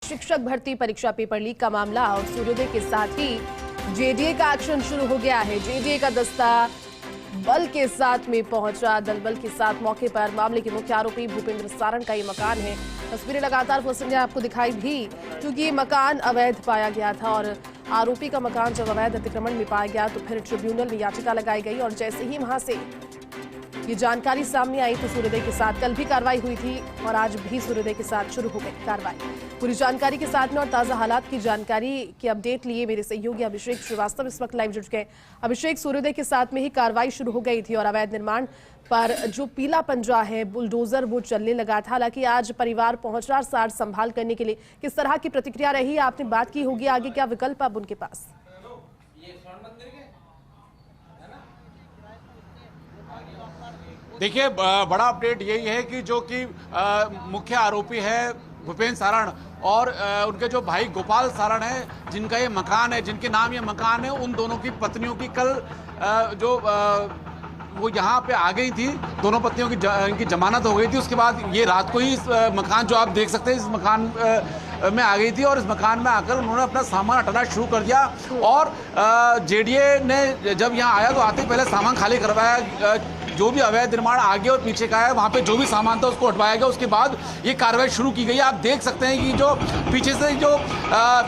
शिक्षक भर्ती परीक्षा पेपर लीक का मामला और सूर्योदय के साथ ही जेडीए का एक्शन शुरू हो गया है। जेडीए का दस्ता बल के साथ में पहुंचा। दल बल के साथ मौके पर मामले के मुख्य आरोपी भूपेंद्र सारण का ये मकान है। तस्वीरें लगातार सोशल मीडिया आपको दिखाई भी, क्योंकि ये मकान अवैध पाया गया था और आरोपी का मकान जब अवैध अतिक्रमण में पाया गया तो फिर ट्रिब्यूनल में याचिका लगाई गई और जैसे ही वहां से ये जानकारी सामने आई तो सूर्योदय के साथ कल भी कार्रवाई हुई थी और आज भी सूर्योदय के साथ शुरू हो गई कार्रवाई। पूरी जानकारी के साथ में और ताजा हालात की जानकारी की अपडेट लिए मेरे सहयोगी अभिषेक श्रीवास्तव इस वक्त लाइव जुड़ गए। अभिषेक, सूर्योदय के साथ में ही कार्रवाई शुरू हो गई थी और अवैध निर्माण पर जो पीला पंजा है, बुलडोजर, वो चलने लगा था। हालांकि आज परिवार पहुंच रहा सार संभाल करने के लिए, किस तरह की प्रतिक्रिया रही? आपने बात की होगी, आगे क्या विकल्प अब उनके पास? देखिए, बड़ा अपडेट यही है कि जो कि मुख्य आरोपी है भूपेंद्र सारण और उनके जो भाई गोपाल सारण है, जिनका ये मकान है, जिनके नाम ये मकान है, उन दोनों की पत्नियों की कल वो यहाँ पे आ गई थी। दोनों पत्नियों की इनकी जमानत हो गई थी। उसके बाद ये रात को ही इस मकान जो आप देख सकते हैं, इस मकान में आ गई थी और इस मकान में आकर उन्होंने अपना सामान हटाना शुरू कर दिया। और जेडीए ने जब यहाँ आया तो आते ही पहले सामान खाली करवाया। जो भी अवैध निर्माण आगे और पीछे का है, वहाँ पे जो भी सामान था उसको हटवाया गया। उसके बाद ये कार्रवाई शुरू की गई। आप देख सकते हैं कि जो पीछे से जो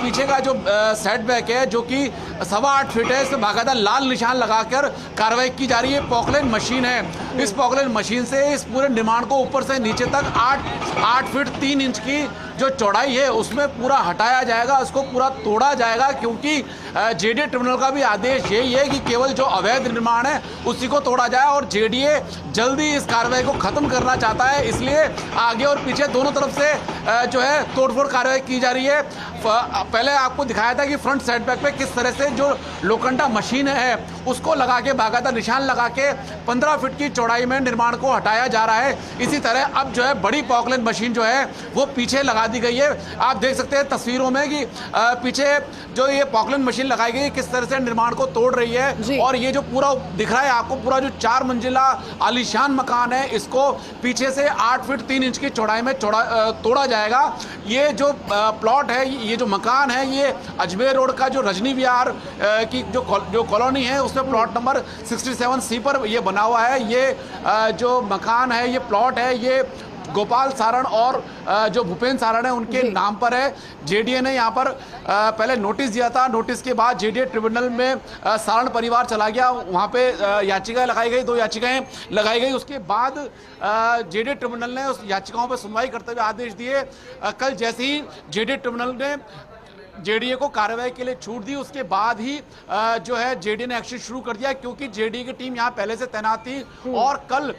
पीछे का जो सेटबैक है, जो कि 8.25 फीट है, इसमें बाकायदा लाल निशान लगाकर कार्रवाई की जा रही है। पॉकलाइन मशीन है। इस पॉकलाइन मशीन से इस पूरे निर्माण को ऊपर से नीचे तक 8 फीट 3 इंच की जो चौड़ाई है उसमें पूरा हटाया जाएगा, उसको पूरा तोड़ा जाएगा। क्योंकि जेडीए ट्रिब्यूनल का भी आदेश यही है कि केवल जो अवैध निर्माण है उसी को तोड़ा जाए और जेडीए जल्दी इस कार्रवाई को खत्म करना चाहता है। इसलिए आगे और पीछे दोनों तरफ से जो है तोड़फोड़ कार्रवाई की जा रही है। पहले आपको दिखाया था कि फ्रंट सेटबैक पे किस तरह से जो लोखंडा मशीन है उसको लगा के बाकायदा निशान लगा के 15 फीट की चौड़ाई में निर्माण को हटाया जा रहा है। इसी तरह अब जो है बड़ी पॉकलाइन मशीन जो है वो पीछे लगा दी गई है। आप देख सकते हैं तस्वीरों में कि पीछे जो ये पॉकलाइन मशीन लगाई गई है किस तरह से निर्माण को तोड़ रही है। और ये जो पूरा दिख रहा है आपको, पूरा जो 4 मंजिला आलीशान मकान है, इसको पीछे से 8 फीट 3 इंच की चौड़ाई में तोड़ा जाएगा। ये जो प्लॉट है, ये जो मकान है, ये अजमेर रोड का जो रजनी विहार की जो कॉलोनी है उसमें प्लॉट नंबर 67C पर ये बना हुआ है। ये जो मकान है, ये प्लॉट है, ये गोपाल सारण और जो भूपेंद्र सारण है उनके नाम पर है। जेडीए ने यहाँ पर पहले नोटिस दिया था। नोटिस के बाद जेडीए ट्रिब्यूनल में सारण परिवार चला गया। वहाँ पे याचिकाएं लगाई गई, 2 याचिकाएं लगाई गई। उसके बाद जेडीए ट्रिब्यूनल ने उस याचिकाओं पर सुनवाई करते हुए आदेश दिए। कल जैसे ही जेडीए ट्रिब्यूनल ने जेडीए को कार्रवाई के लिए छूट दी, उसके बाद ही जो है जेडीए ने एक्शन शुरू कर दिया। क्योंकि जेडीए की टीम यहां पहले से तैनात थी और कल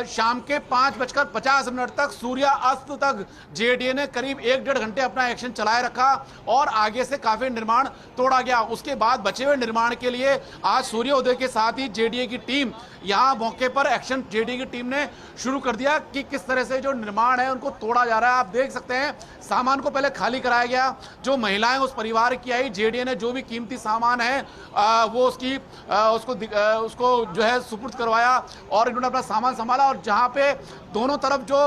शाम के 5:50 तक सूर्यास्त तक जेडीए ने करीब 1-1.5 घंटे अपना एक्शन चलाए रखा और आगे से काफी निर्माण तोड़ा गया। उसके बाद बचे हुए निर्माण के लिए आज सूर्योदय के साथ ही जेडीए की टीम यहां मौके पर एक्शन जेडीए की टीम ने शुरू कर दिया कि किस तरह से जो निर्माण है उनको तोड़ा जा रहा है। आप देख सकते हैं सामान को पहले खाली कराया गया। जो महिलाएं उस परिवार की आई, जेडीए ने जो भी कीमती सामान है वो उसको जो है सुपुर्द करवाया और इन्होंने अपना सामान संभाला। और जहां पे दोनों तरफ जो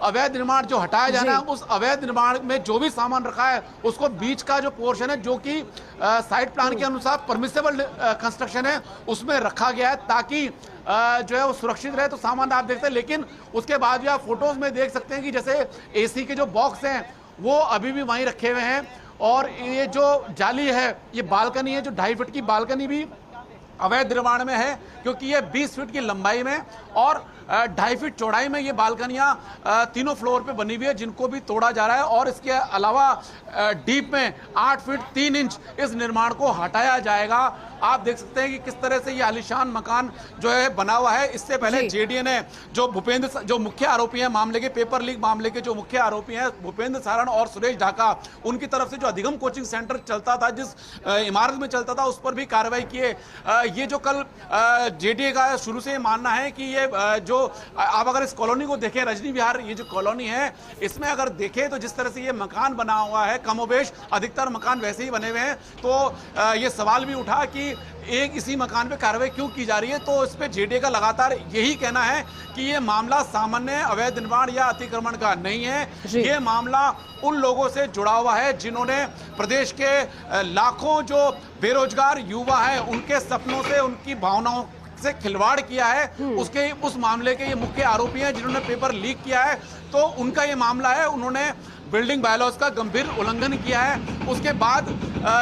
अवैध निर्माण जो हटाया जाना है, उस अवैध निर्माण में जो भी सामान रखा है उसको बीच का जो पोर्शन है, जो कि साइट प्लान के अनुसार परमिसेबल कंस्ट्रक्शन है, उसमें रखा गया है ताकि जो है वो सुरक्षित रहे। तो सामान आप देखते हैं, लेकिन उसके बाद भी आप फोटोज में देख सकते हैं कि जैसे एसी के जो बॉक्स हैं वो अभी भी वहीं रखे हुए हैं। और ये जो जाली है, ये बालकनी है, जो 2.5 फीट की बालकनी भी अवैध निर्माण में है। क्योंकि ये 20 फीट की लंबाई में और 2.5 फीट चौड़ाई में ये बालकनियां तीनों फ्लोर पे बनी हुई है, जिनको भी तोड़ा जा रहा है। और इसके अलावा डीप में 8 फीट 3 इंच इस निर्माण को हटाया जाएगा। आप देख सकते हैं कि किस तरह से ये आलीशान मकान जो है बना हुआ है। इससे पहले जेडीए ने जो मुख्य आरोपी हैं मामले के, पेपर लीक मामले के जो मुख्य आरोपी हैं भूपेंद्र सारण और सुरेश ढाका, उनकी तरफ से जो अधिगम कोचिंग सेंटर चलता था, जिस इमारत में चलता था, उस पर भी कार्रवाई किए। ये जो कल जेडीए का शुरू से मानना है कि ये जो आप अगर इस कॉलोनी को देखें, रजनी विहार ये जो कॉलोनी है, इसमें अगर देखें तो जिस तरह से ये मकान बना हुआ है, कमोबेश अधिकतर मकान वैसे ही बने हुए हैं। तो ये सवाल भी उठा कि एक इसी मकान पे कार्रवाई क्यों की जा रही है, तो इस पे जेडीए का लगातार यही कहना है कि ये मामला सामान्य अवैध निर्माण या अतिक्रमण का नहीं है, ये मामला उन लोगों से जुड़ा हुआ है जिन्होंने प्रदेश के लाखों जो बेरोजगार युवा हैं उनके सपनों से, उनकी भावनाओं से खिलवाड़ किया है। उस मामले के ये मुख्य आरोपी हैं जिन्होंने पेपर लीक किया है, तो उनका ये मामला है। उन्होंने बिल्डिंग बायलॉज का गंभीर उल्लंघन किया है। उसके बाद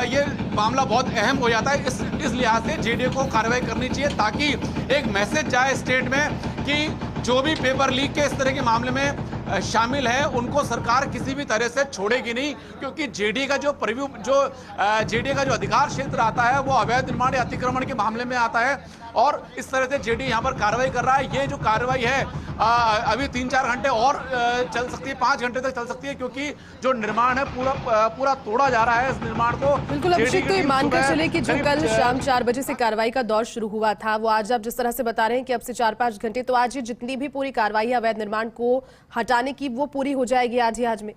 ये मामला बहुत अहम हो जाता है। इस लिहाज से जेडीए को कार्रवाई करनी चाहिए ताकि एक मैसेज जाए स्टेट में कि जो भी पेपर लीक के इस तरह के मामले में शामिल है उनको सरकार किसी भी तरह से छोड़ेगी नहीं, क्योंकि जेडीए का जो जेडीए का जो अधिकार क्षेत्र आता है वो अवैध निर्माण या अतिक्रमण के मामले में आता है, और इस तरह से जेडीए यहाँ पर कार्रवाई कर रहा है। ये जो कार्रवाई है अभी 3-4 घंटे और चल सकती है, 5 घंटे तक चल सकती है, क्योंकि जो निर्माण है पूरा तोड़ा जा रहा है। इस निर्माण को बिल्कुल अभिषेक, तो ये मानकर चले कि जो कल शाम 4 बजे से कार्रवाई का दौर शुरू हुआ था, वो आज आप जिस तरह से बता रहे हैं कि अब से 4-5 घंटे, तो आज ये जितनी भी पूरी कार्रवाई है अवैध निर्माण को हटाने की, वो पूरी हो जाएगी आज ही आज में?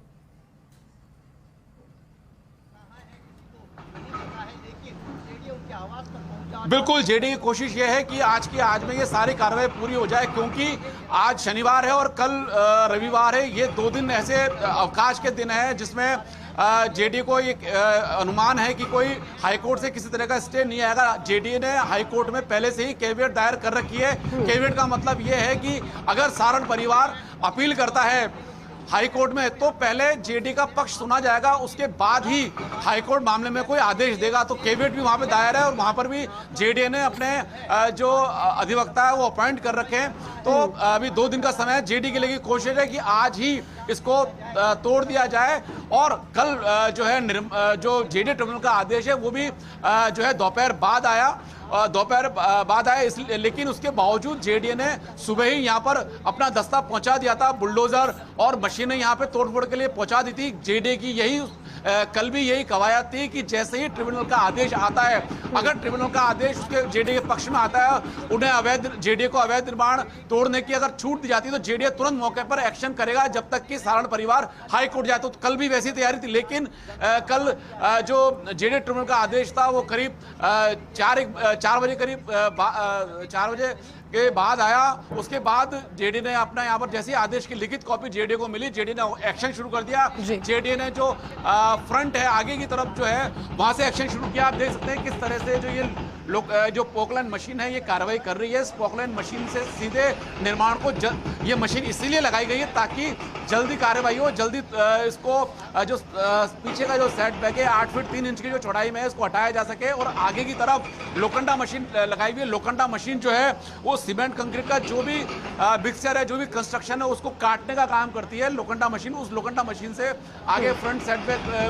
बिल्कुल, जेडीए की कोशिश ये है कि आज में ये सारी कार्रवाई पूरी हो जाए, क्योंकि आज शनिवार है और कल रविवार है। ये 2 दिन ऐसे अवकाश के दिन है जिसमें जेडीए को एक अनुमान है कि कोई हाईकोर्ट से किसी तरह का स्टे नहीं आएगा। जेडीए ने हाईकोर्ट में पहले से ही कैविएट दायर कर रखी है। कैविएट का मतलब ये है कि अगर सारण परिवार अपील करता है हाईकोर्ट में तो पहले जेडीए का पक्ष सुना जाएगा, उसके बाद ही हाईकोर्ट मामले में कोई आदेश देगा। तो कैविएट भी वहां पे दायर है और वहां पर भी जेडीए ने अपने जो अधिवक्ता है वो अपॉइंट कर रखे हैं। तो अभी 2 दिन का समय है। जेडीए के लिए कोशिश है कि आज ही इसको तोड़ दिया जाए, और कल जो है जो जेडीए ट्रिब्यूनल का आदेश है वो भी जो है दोपहर बाद आया, लेकिन उसके बावजूद जेडीए ने सुबह ही यहाँ पर अपना दस्ता पहुंचा दिया था। बुलडोजर और मशीनें यहाँ पे तोड़फोड़ के लिए पहुंचा दी थी। जेडीए की यही कल भी यही कवायद थी कि जैसे ही ट्रिब्यूनल का आदेश आता है, अगर ट्रिब्यूनल का आदेश उसके जेडीए के पक्ष में आता है, उन्हें जेडीए को अवैध निर्माण तोड़ने की अगर छूट दी जाती है तो जेडीए तुरंत मौके पर एक्शन करेगा जब तक कि सारण परिवार हाई कोर्ट जाए। तो कल भी वैसी तैयारी थी, लेकिन कल जो जेडीए ट्रिब्यूनल का आदेश था वो करीब 4 बजे के बाद आया। उसके बाद जेडीए ने अपना यहाँ पर जैसे आदेश की लिखित कॉपी जेडीए को मिली, जेडीए ने एक्शन शुरू कर दिया। जेडीए ने जो फ्रंट है आगे की तरफ जो है वहां से एक्शन शुरू किया। आप देख सकते हैं किस तरह से जो पोकलैंड मशीन है ये कार्रवाई कर रही है। इस पोकलैंड मशीन से सीधे निर्माण को ये मशीन इसीलिए लगाई गई है ताकि जल्दी कार्रवाई हो, जल्दी इसको जो पीछे का जो सेट बैक है 8 फीट 3 इंच की जो चौड़ाई में है इसको हटाया जा सके, और आगे की तरफ लोखंडा मशीन लगाई हुई है। लोखंडा मशीन जो है वो सीमेंट कंक्रीट का जो भी मिक्सचर है, जो भी कंस्ट्रक्शन है उसको काटने का काम करती है लोखंडा मशीन। उस लोखंडा मशीन से आगे फ्रंट सेट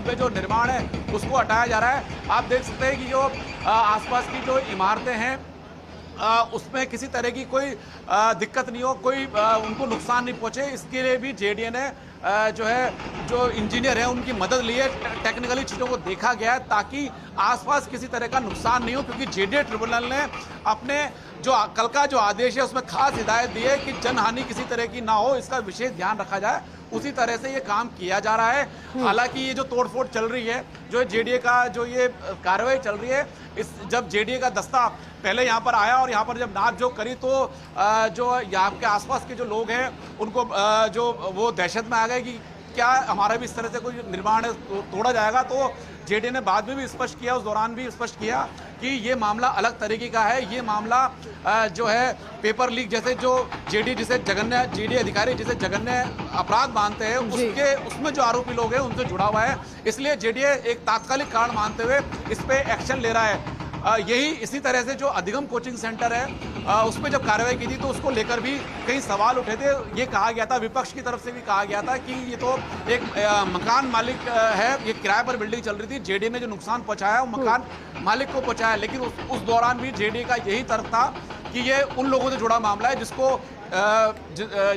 पे जो निर्माण है उसको हटाया जा रहा है। आप देख सकते हैं कि जो आसपास की जो इमारतें हैं उसमें किसी तरह की कोई दिक्कत नहीं हो, कोई उनको नुकसान नहीं पहुंचे, इसके लिए भी जेडीए ने जो इंजीनियर है उनकी मदद ली है। टेक्निकली चीज़ों को देखा गया है ताकि आसपास किसी तरह का नुकसान नहीं हो, क्योंकि जेडीए ट्रिब्यूनल ने अपने जो कल का जो आदेश है उसमें खास हिदायत दी है कि जनहानि किसी तरह की ना हो, इसका विशेष ध्यान रखा जाए। उसी तरह से ये काम किया जा रहा है। हालांकि ये जो तोड़फोड़ चल रही है, जो जेडीए का जो ये कार्रवाई चल रही है, जब जेडीए का दस्ता पहले यहाँ पर आया और यहाँ पर जब नापजोख करी तो जो यहाँ के आसपास के जो लोग हैं उनको जो वो दहशत में आ गए कि क्या हमारा भी इस तरह से कोई निर्माण तोड़ा जाएगा। तो जेडीए ने बाद में भी स्पष्ट किया, उस दौरान भी स्पष्ट किया कि ये मामला अलग तरीके का है। ये मामला जो है पेपर लीक जैसे जो जेडीए अधिकारी जिसे जघन्य अपराध मानते हैं उसमें जो आरोपी लोग हैं उनसे जुड़ा हुआ है। इसलिए जेडीए एक तात्कालिक कारण मानते हुए इस पे एक्शन ले रहा है। इसी तरह से जो अधिगम कोचिंग सेंटर है उस पर जब कार्रवाई की थी तो उसको लेकर भी कई सवाल उठे थे। ये कहा गया था, विपक्ष की तरफ से भी कहा गया था कि ये तो एक मकान मालिक है, ये किराए पर बिल्डिंग चल रही थी, जेडीए ने जो नुकसान पहुंचाया वो मकान मालिक को पहुंचाया। लेकिन उस दौरान भी जेडीए का यही तर्क था कि ये उन लोगों से जुड़ा मामला है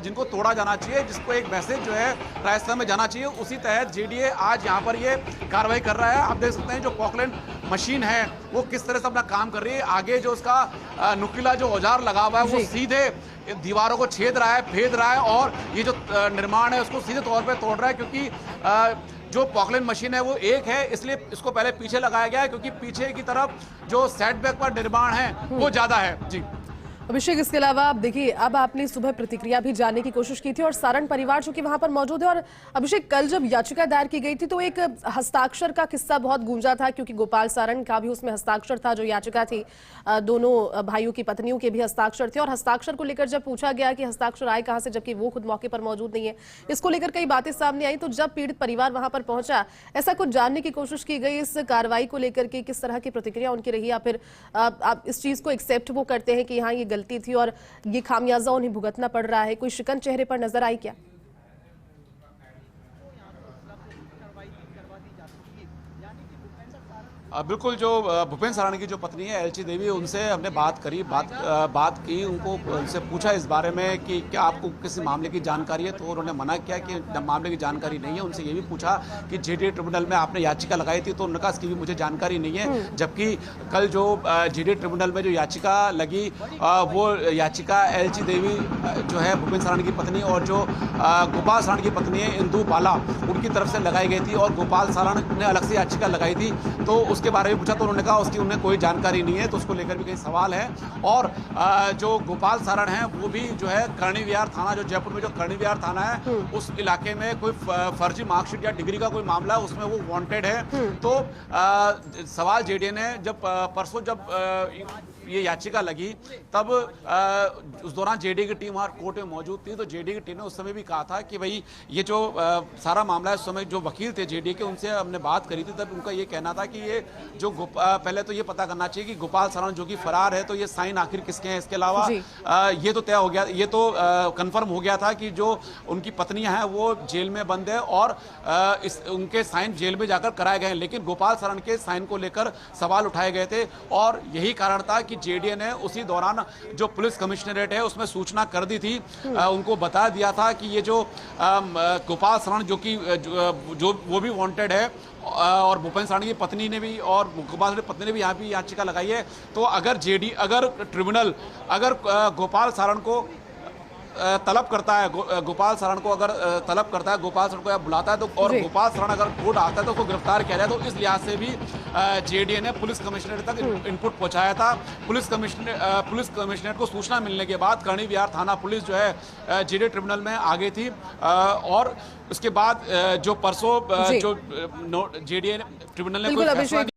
जिनको तोड़ा जाना चाहिए, जिसको एक मैसेज जो है राजस्थान में जाना चाहिए। उसी तहत जेडीए आज यहाँ पर ये कार्रवाई कर रहा है। आप देख सकते हैं जो पॉकलैंड मशीन है वो किस तरह से अपना काम कर रही है। आगे जो उसका नुकीला जो औजार लगा हुआ है वो सीधे दीवारों को छेद रहा है, फेद रहा है, और ये जो निर्माण है उसको सीधे तौर पर तोड़ रहा है, क्योंकि जो पॉकलिन मशीन है वो एक है, इसलिए इसको पहले पीछे लगाया गया है, क्योंकि पीछे की तरफ जो सेटबैक पर निर्माण है वो ज्यादा है। जी अभिषेक, इसके अलावा आप देखिए, अब आपने सुबह प्रतिक्रिया भी जानने की कोशिश की थी और सारण परिवार जो कि वहां पर मौजूद है। और अभिषेक, कल जब याचिका दायर की गई थी तो एक हस्ताक्षर का किस्सा बहुत गूंजा था, क्योंकि गोपाल सारण का भी उसमें हस्ताक्षर था। जो याचिका थी, दोनों भाइयों की पत्नियों के भी हस्ताक्षर थे, और हस्ताक्षर को लेकर जब पूछा गया कि हस्ताक्षर आए कहां से, जबकि वो खुद मौके पर मौजूद नहीं है, इसको लेकर कई बातें सामने आई। तो जब पीड़ित परिवार वहां पर पहुंचा, ऐसा कुछ जानने की कोशिश की गई इस कार्रवाई को लेकर के, किस तरह की प्रतिक्रिया उनकी रही, या फिर आप इस चीज को एक्सेप्ट वो करते हैं कि हाँ ये गलती थी और ये खामियाजा उन्हें भुगतना पड़ रहा है? कोई शिकन चेहरे पर नजर आई क्या? बिल्कुल, जो भूपेंद्र सारण की जो पत्नी है एलची देवी, उनसे हमने बात करी, बात की, उनसे पूछा इस बारे में कि क्या आपको किसी मामले की जानकारी है, तो उन्होंने मना किया कि मामले की जानकारी नहीं है। उनसे ये भी पूछा कि जेडीए ट्रिब्यूनल में आपने याचिका लगाई थी, तो उन्होंने कहा इसकी भी मुझे जानकारी नहीं है। जबकि कल जो जेडीए ट्रिब्यूनल में जो याचिका लगी, वो याचिका एलची देवी जो है भूपेंद्र सारण की पत्नी, और जो गोपाल सारण की पत्नी है इंदु बाला, उनकी तरफ से लगाई गई थी, और गोपाल सारण ने अलग से याचिका लगाई थी। तो उसके बारे में पूछा तो उन्होंने कहा उसकी उन्हें कोई जानकारी नहीं है, तो उसको लेकर भी कई सवाल है। और जो गोपाल सारण है वो भी जो है करणी विहार थाना, जो जयपुर में जो करणी विहार थाना है, उस इलाके में कोई फर्जी मार्कशीट या डिग्री का कोई मामला है, उसमें वो वांटेड है। तो सवाल जेडीए ने जब परसों जब ये याचिका लगी, तब उस दौरान जेडीए की टीम वहाँ कोर्ट में मौजूद थी। तो जेडीए की टीम ने उस समय भी कहा था कि भाई ये जो सारा मामला है, उस समय जो वकील थे जेडीए के, उनसे हमने बात करी थी, तब उनका ये कहना था कि ये जो पहले तो ये पता करना चाहिए कि गोपाल सारण जो कि फरार है, तो ये साइन आखिर किसके हैं। इसके अलावा ये तो तय हो गया, ये तो कंफर्म हो गया था कि जो उनकी पत्नियां हैं वो जेल में बंद है, और उनके साइन जेल में जाकर कराए गए हैं। लेकिन गोपाल सारण के साइन को लेकर सवाल उठाए गए थे, और यही कारण था कि जेडीए ने उसी दौरान जो पुलिस कमिश्नरेट है उसमें सूचना कर दी थी, उनको बता दिया था कि ये जो गोपाल सारण जो कि जो वो भी वांटेड है, और भूपेंद्र सारण की पत्नी ने भी, और गोपाल सारण की पत्नी ने भी यहाँ भी याचिका लगाई है। तो अगर अगर ट्रिब्यूनल अगर गोपाल सारण को तलब करता है, गोपाल सारण को अगर तलब करता है, गोपाल सारण को बुलाता है, तो और गोपाल सारण अगर कोर्ट आता है तो उसको गिरफ्तार किया जाए। तो इस लिहाज से भी जेडीए ने पुलिस कमिश्नरेट तक इनपुट पहुंचाया था। पुलिस कमिश्नरेट को सूचना मिलने के बाद करणी विहार थाना पुलिस जो है जेडीए ट्रिब्यूनल में आ गई थी, और उसके बाद जो परसों जो जेडीए ट्रिब्यूनल ने